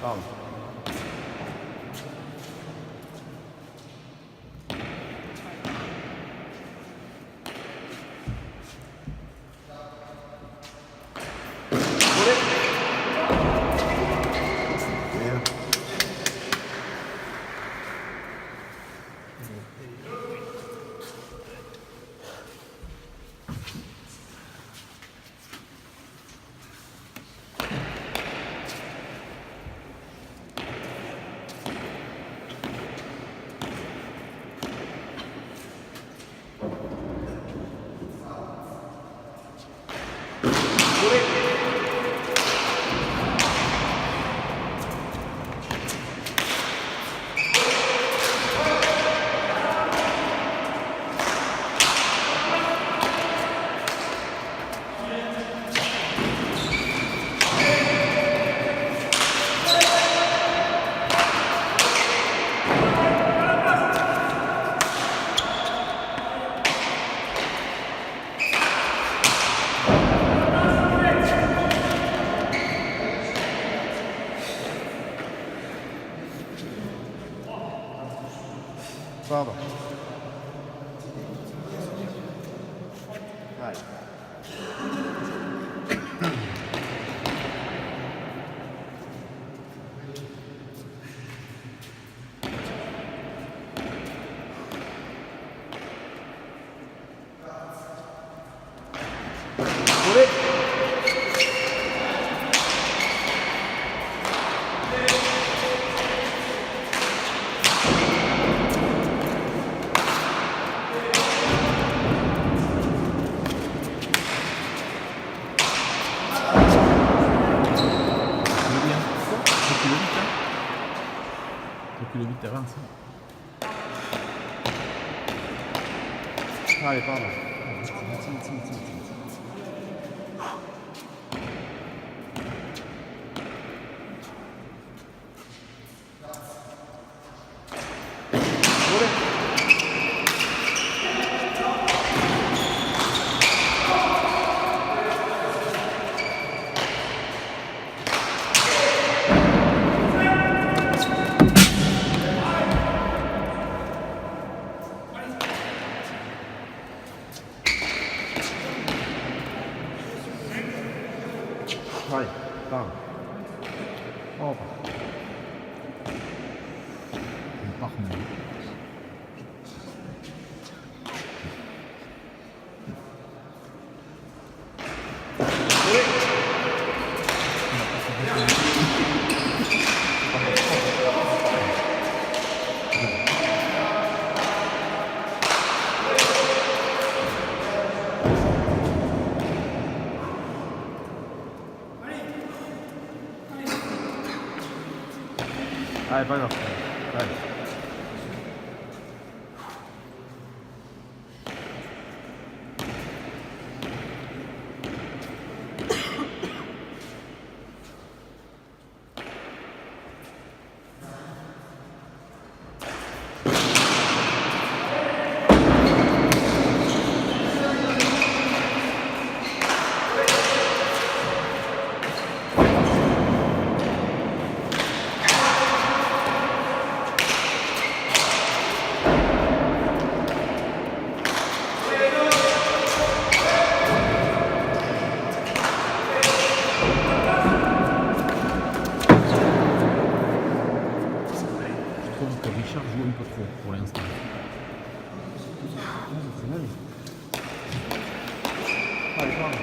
다음. 싸다. 하이. 그래. Le 8 terrain, ça. Allez, pardon. 하이, 다음. Parfait. Allez, pas grave. Allez. Que Richard joue un peu trop pour l'instant. Allez, pardon.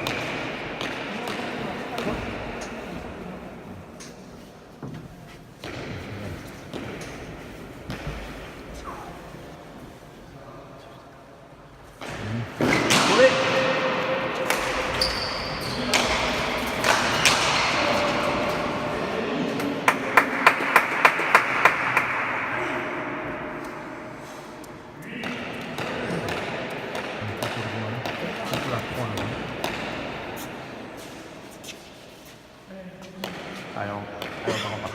아영, 잠깐만.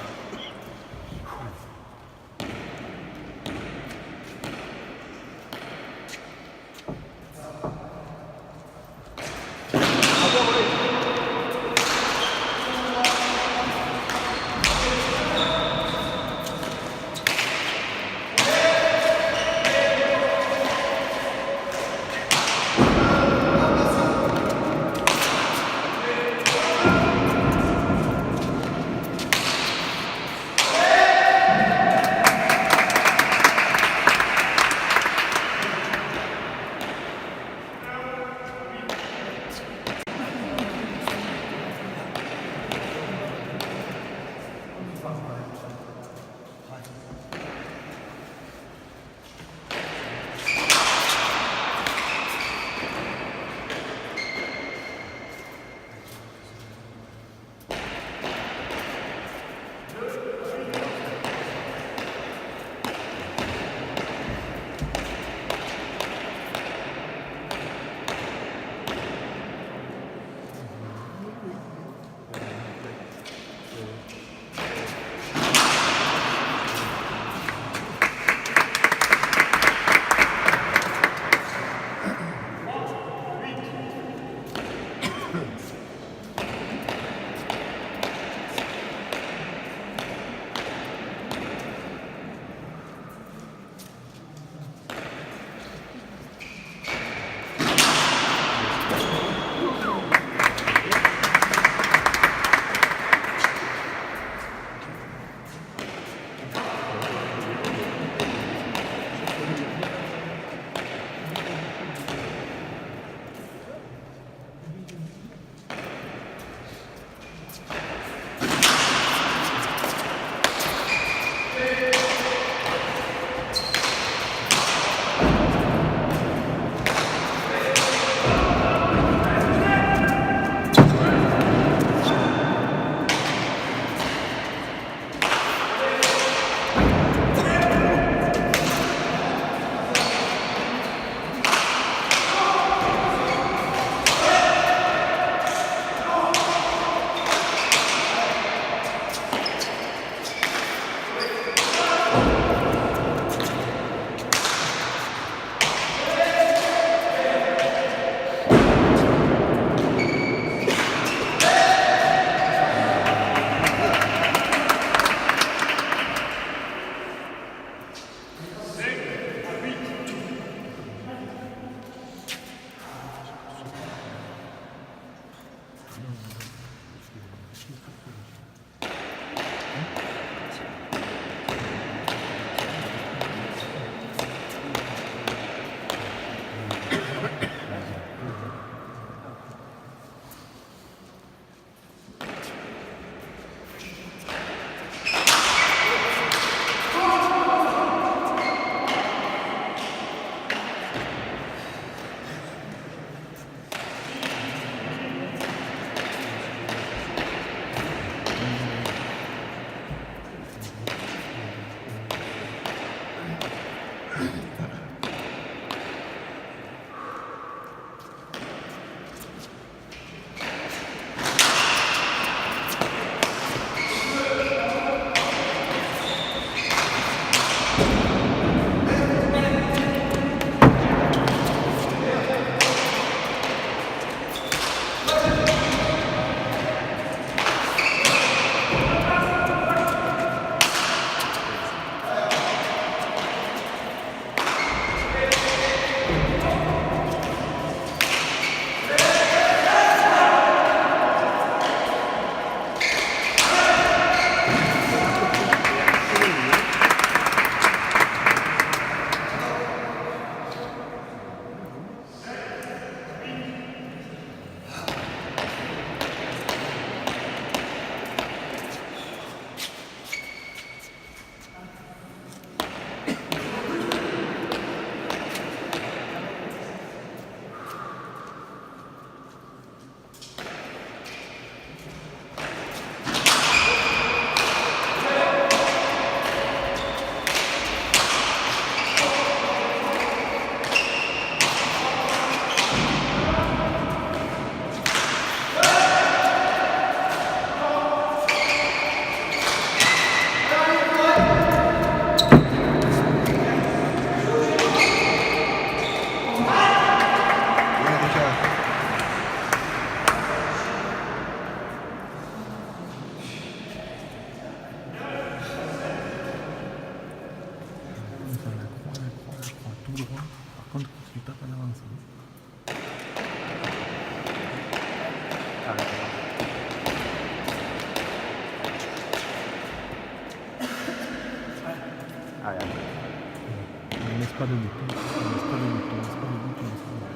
pas de but. On laisse pas de but. On laisse pas de but. On laisse pas de but.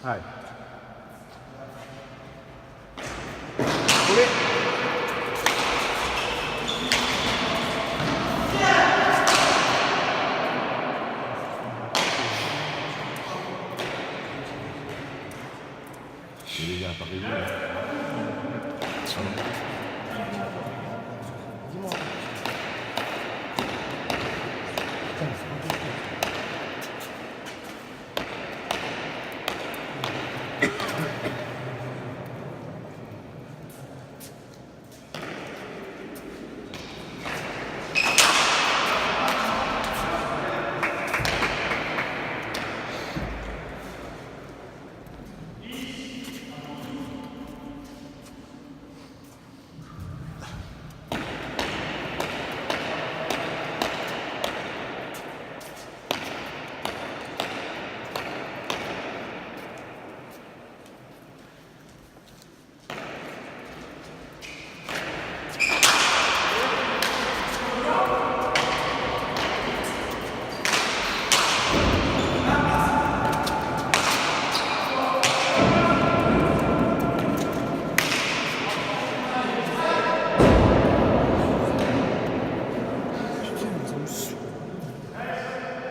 Allez. Les gars, pas réglé. Dis-moi.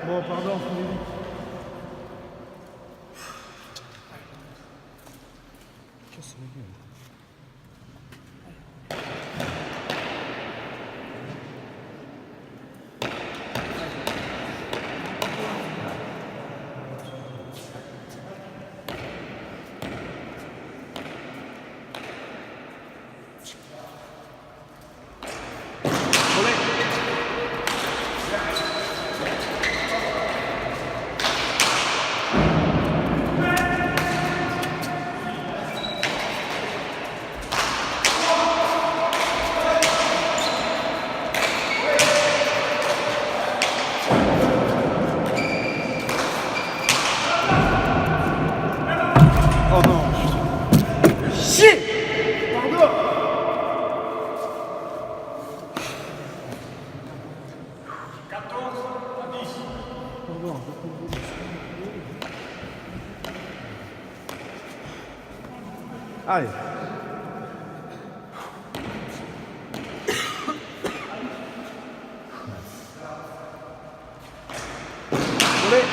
Bon, pardon, Casse la gueule. Oh non. Shit. Pardon. Allez. Allez.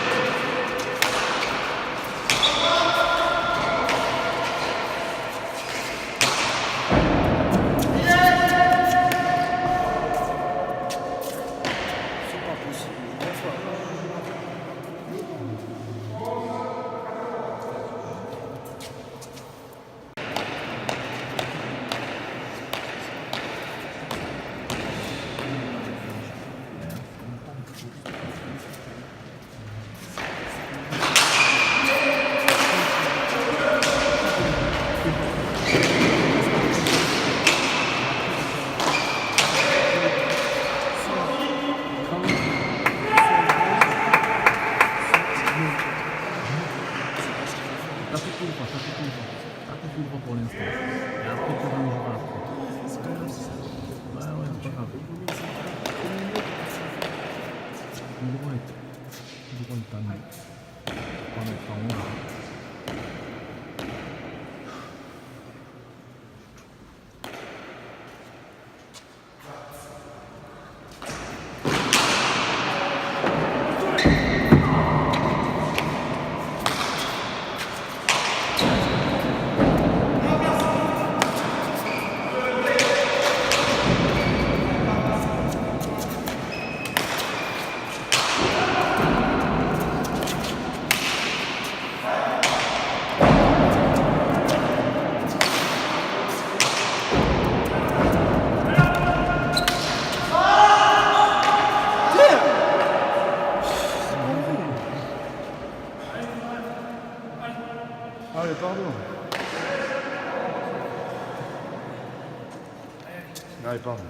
이거 일단 방어. Allez, pardon. Allez, pardon.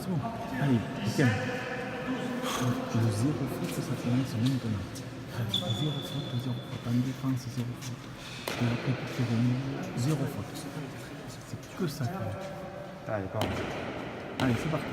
C'est bon. Allez, ok. Le zéro faute, ça finit, c'est maintenant. Zéro faute. En défense, zéro faute. Et après, pour faire une zéro faute. C'est que ça. Allez, pardon. Allez, c'est parti.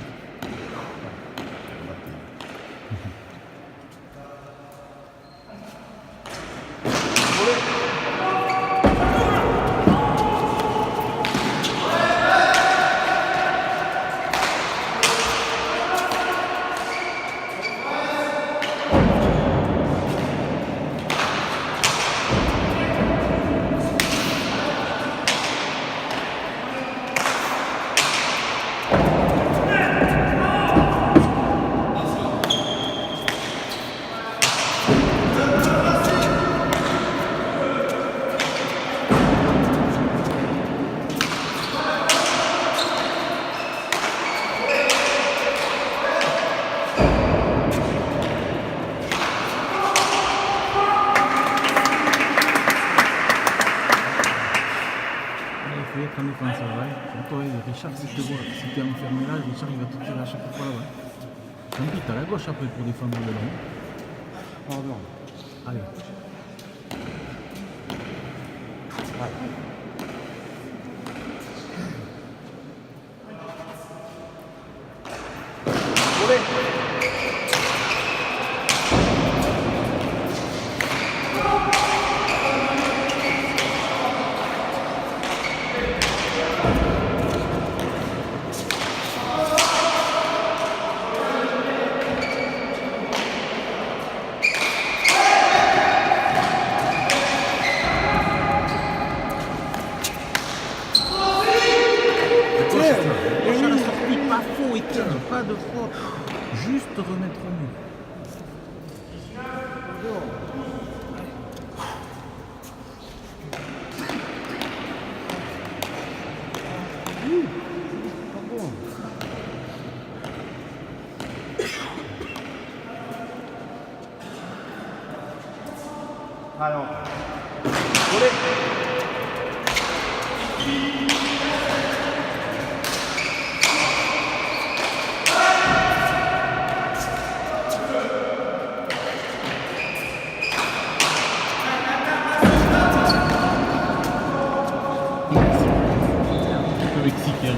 En défense, ouais. Toi, Richard, si tu vois, si tu es enfermé là, Richard il va te tirer à chaque fois là-bas. Tant pis, t'as la gauche après pour défendre le long. Pardon. Allez. 가요. Le Mexicain.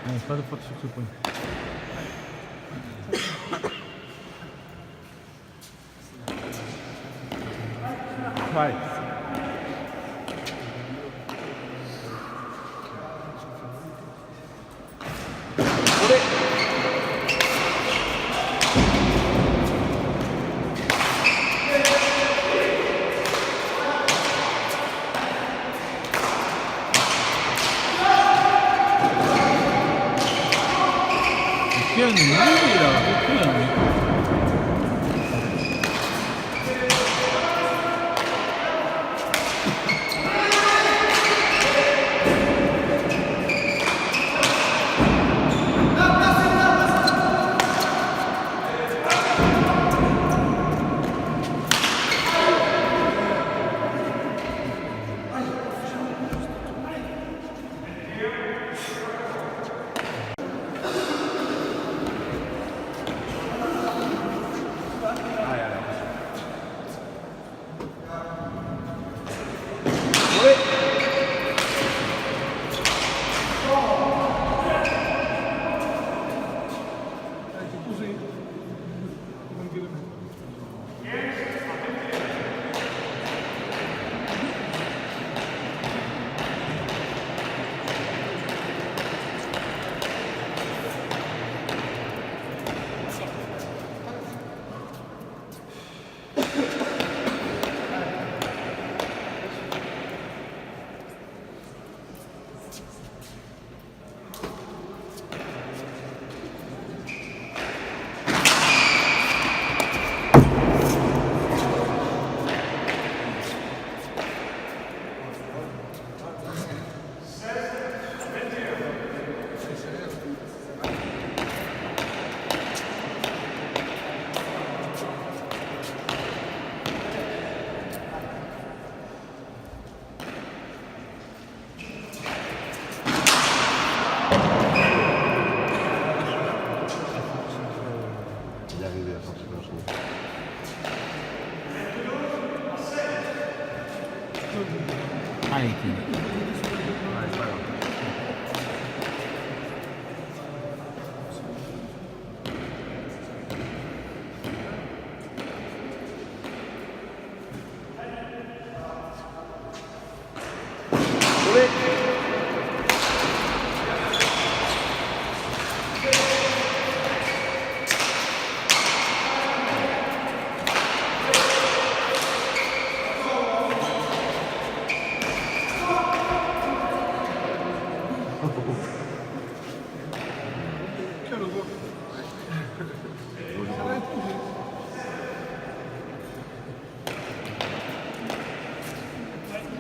Non, pas de faute sur ce point. Ouais. 피하는 무리라 피하는. arrêtez. Ouais, c'est pas grave.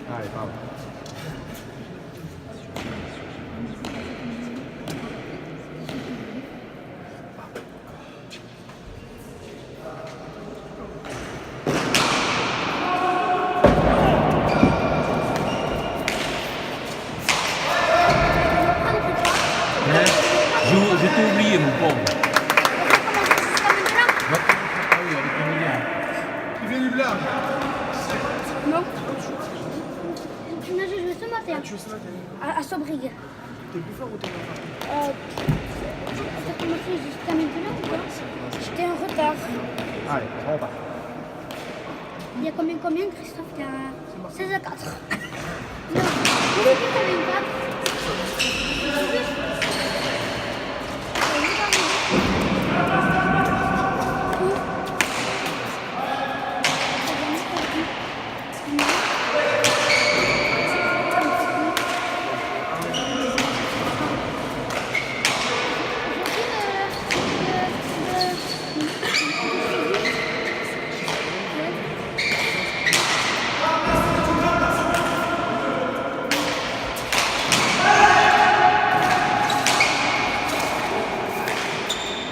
Allez, pardon. Je t'ai oublié, mon pauvre. Ah oui, avec Emilia. Tu viens du blanc. Non. Tu m'as joué ce matin. À Sobrig. T'es plus fort ou t'es moins fort? Ça a commencé jusqu'à maintenant ou pas? J'étais en retard. Allez, on repart. Il y a combien Christophe? Il y a 16 à 4. Non. Vous avez combien 4?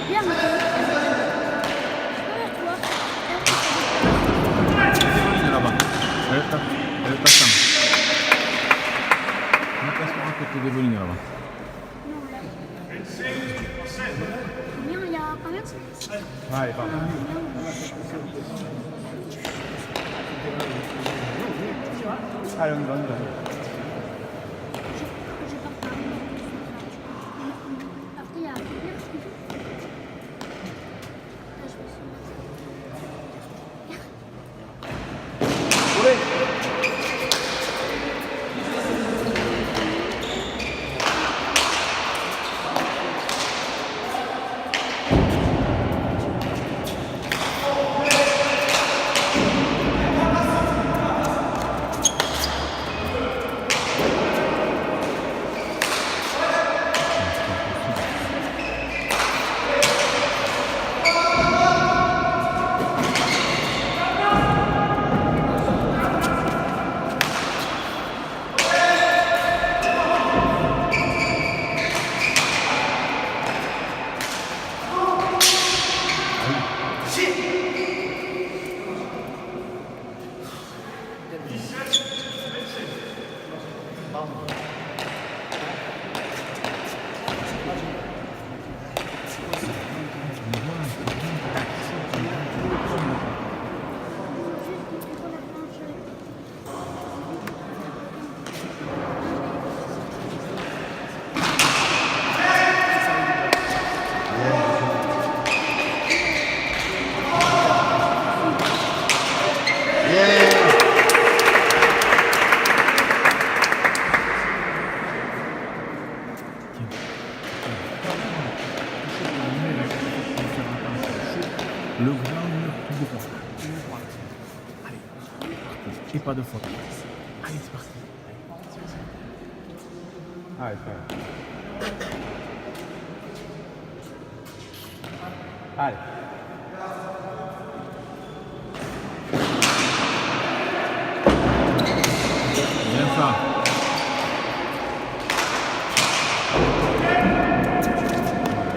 Bien, mais Dévoline là-bas. Elle passe ça. On passe par un côté des volines là-bas. combien il y a combien? Allez, pardon. Allez, on y va, on y va. Je pars pas. Après, il y a Le grand mur tout droit. Allez. Et pas de faute. Allez, c'est parti. Allez, c'est pas grave. Allez. Bien ça.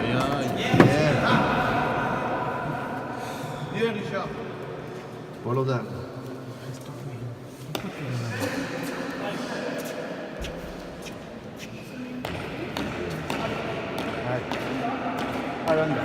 Aïe, aïe. Bien, Richard. Well done. Allez. Allez, on y va.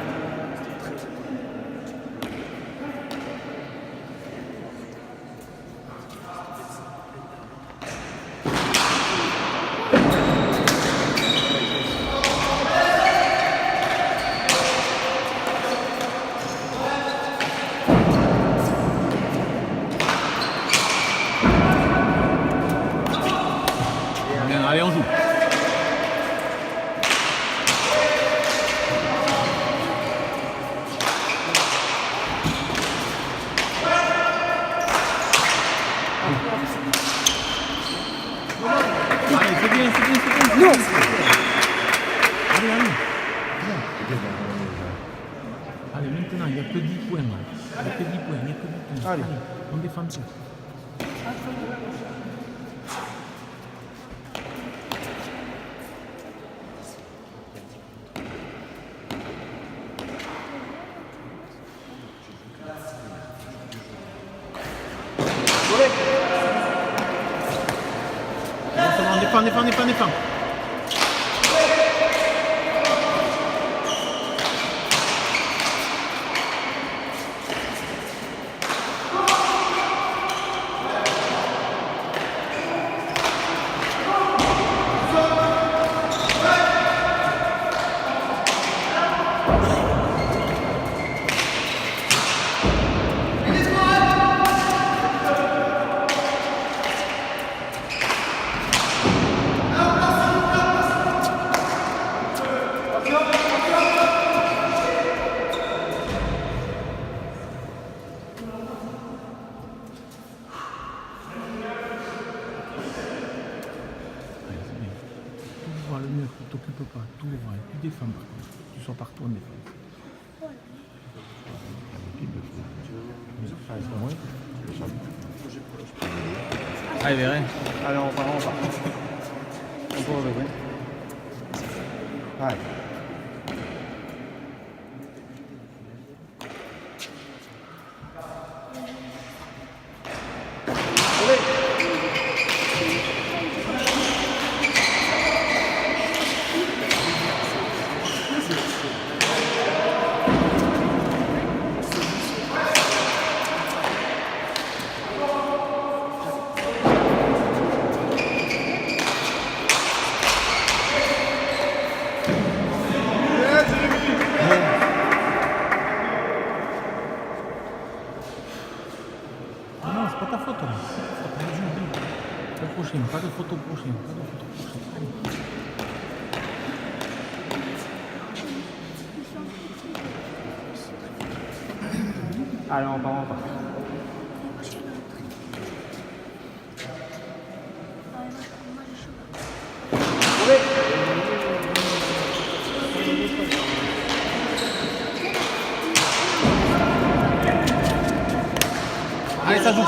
Allez, maintenant, il n'y a que 10 points. Là. Il n'y a que 10 points. Il n'y a que 10 points. Allez. On défend ça. On défend. Le mur, tu t'occupes pas, tout ouvre, tu défends par contre, tu sors partout en défense. Allez, verrez. Allez, on part. On peut relever. Allez. Non, c'est pas ta faute là. Pas de prochain, pas de photo prochaine. Allez, on part. Allez, ça joue.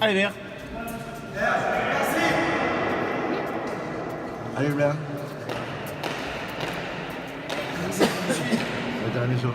Allez, vert. Allez, blanc. Ça va être la mission.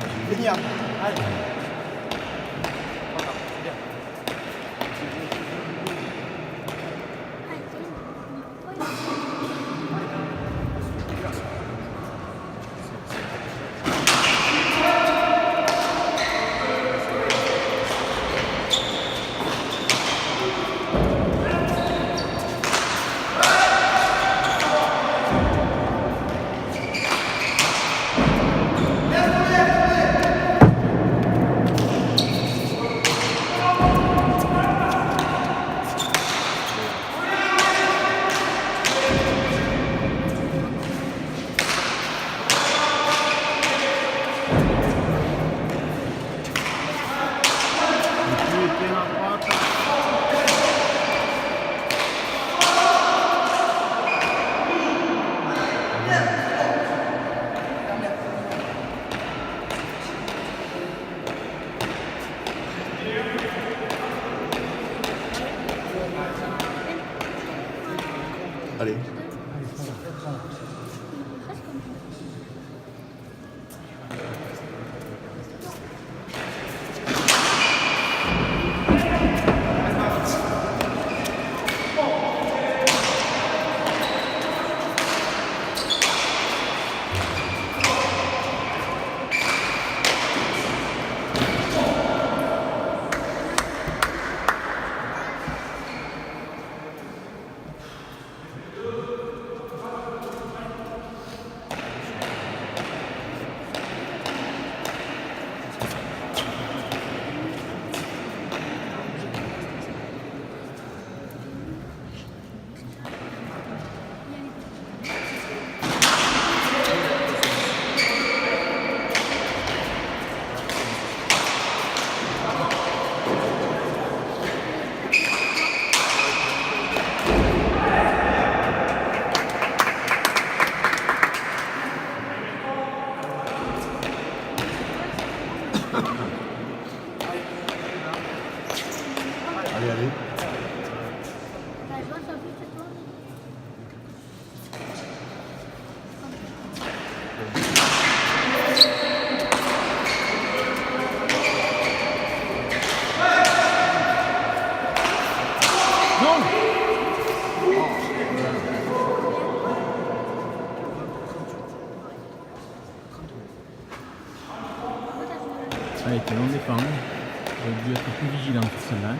Allez, tiens, on défend. On a dû être plus vigilant sur celle-là.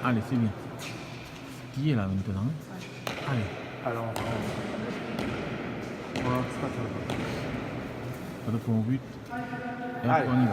Allez, c'est bien. Qui est là maintenant? Allez. Alors, voilà, c'est pas ça. Pas de point au but. Et Allez. après, on y va.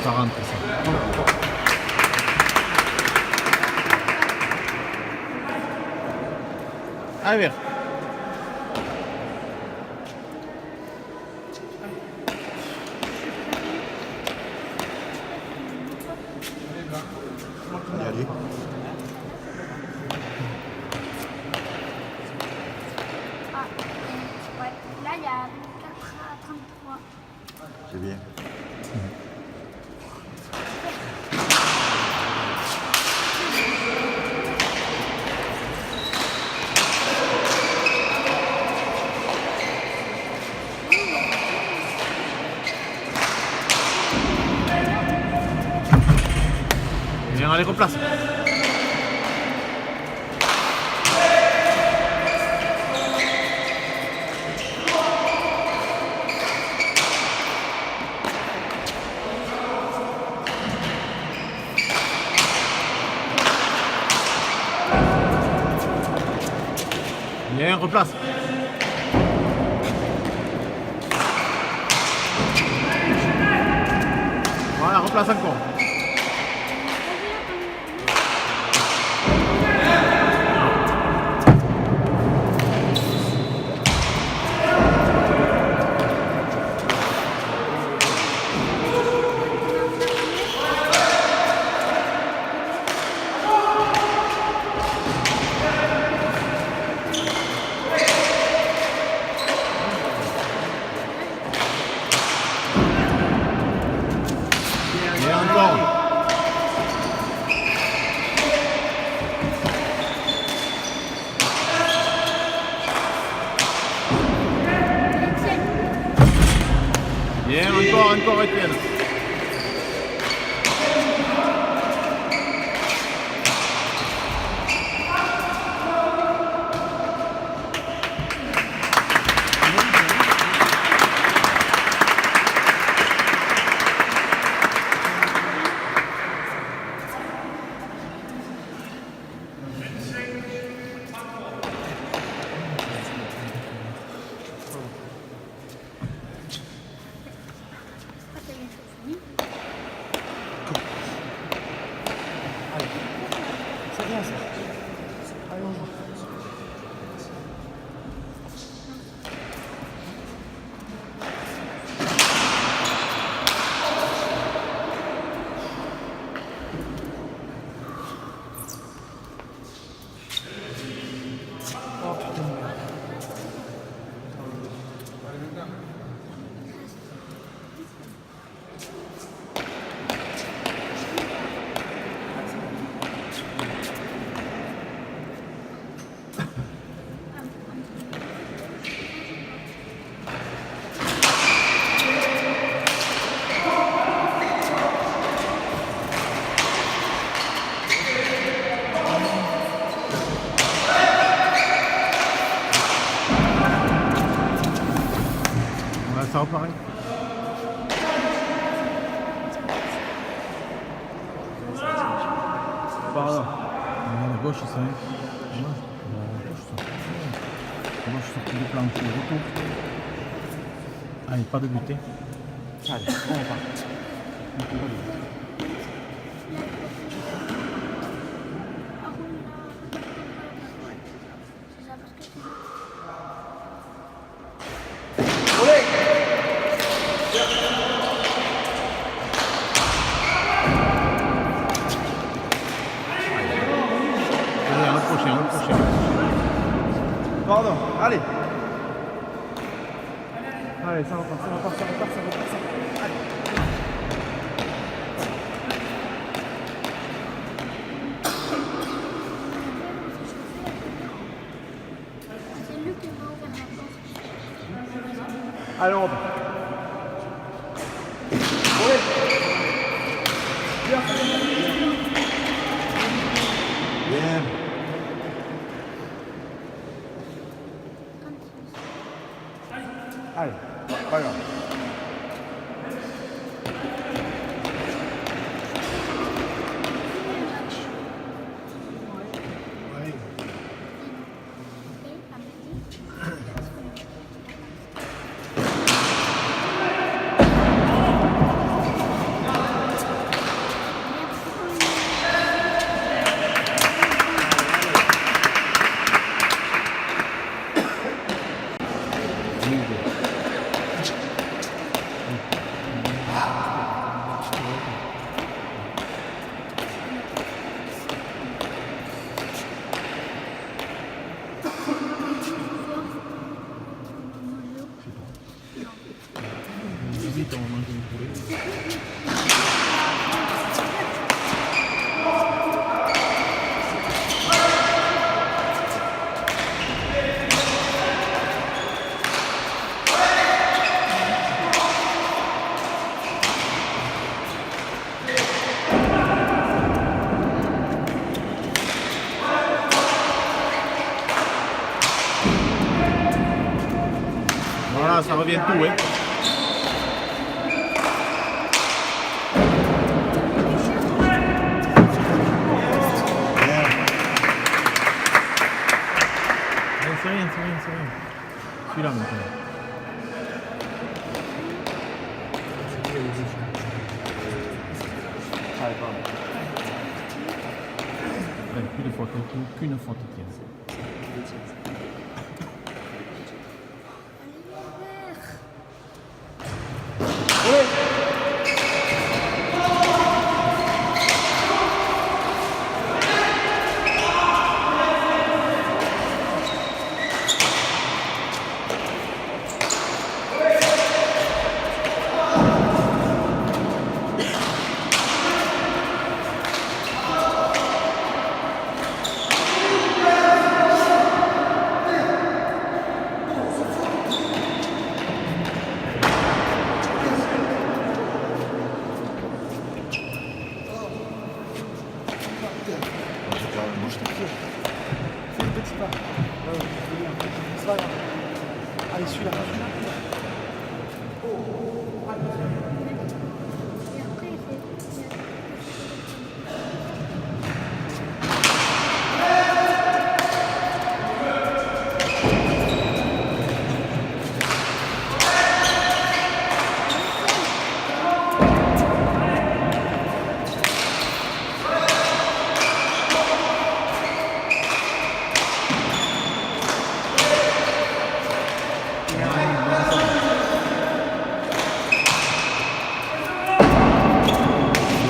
Ça rentre, ça. Allez, vert. Allez. Ah, ouais. Là, il y a 4 à 33. C'est bien. Viens, allez, replace. Viens, replace. Voilà, replace encore. Viens encore. Viens, encore, Étienne. C'est bien ça. Allez, on joue. Oh putain de merde. Voilà, ça reparaît. Par là. La gauche, ça. La gauche, ça. La gauche, sortie du plancher. Retour. Allez, pas de buter. Allez, on repart. C'est ça parce que tu Allez, le prochain. Pardon, allez. Allez, ça repart. Allez, on va. Bien. Allez, pas grave. Visite, on mange une poulet. Voilà, ça revient tout, hein. C'est rien. Celui-là maintenant. Allez, pardon. Ouais, qu'une faute qui Bouge ton pied. Fais le petit pas. C'est pas grave. Allez, celui-là. Et après, il fait.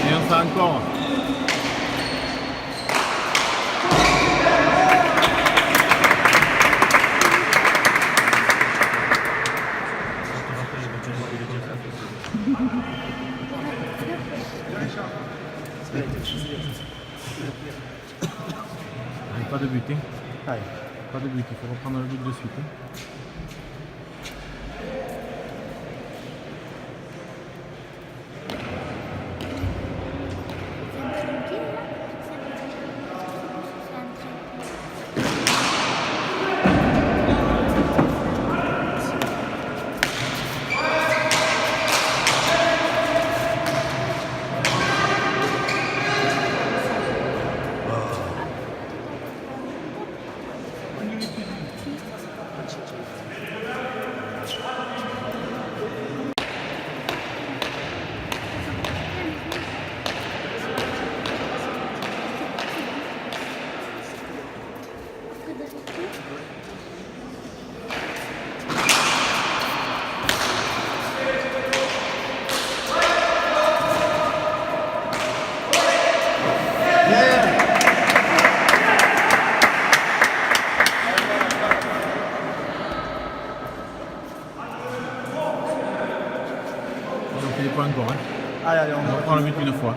Et on fait encore. Allez, pas de but, hein. Allez. Pas de but, il faut reprendre le but de suite. Hein. On fait des points encore. Hein. Allez, on On reprend le but une fois.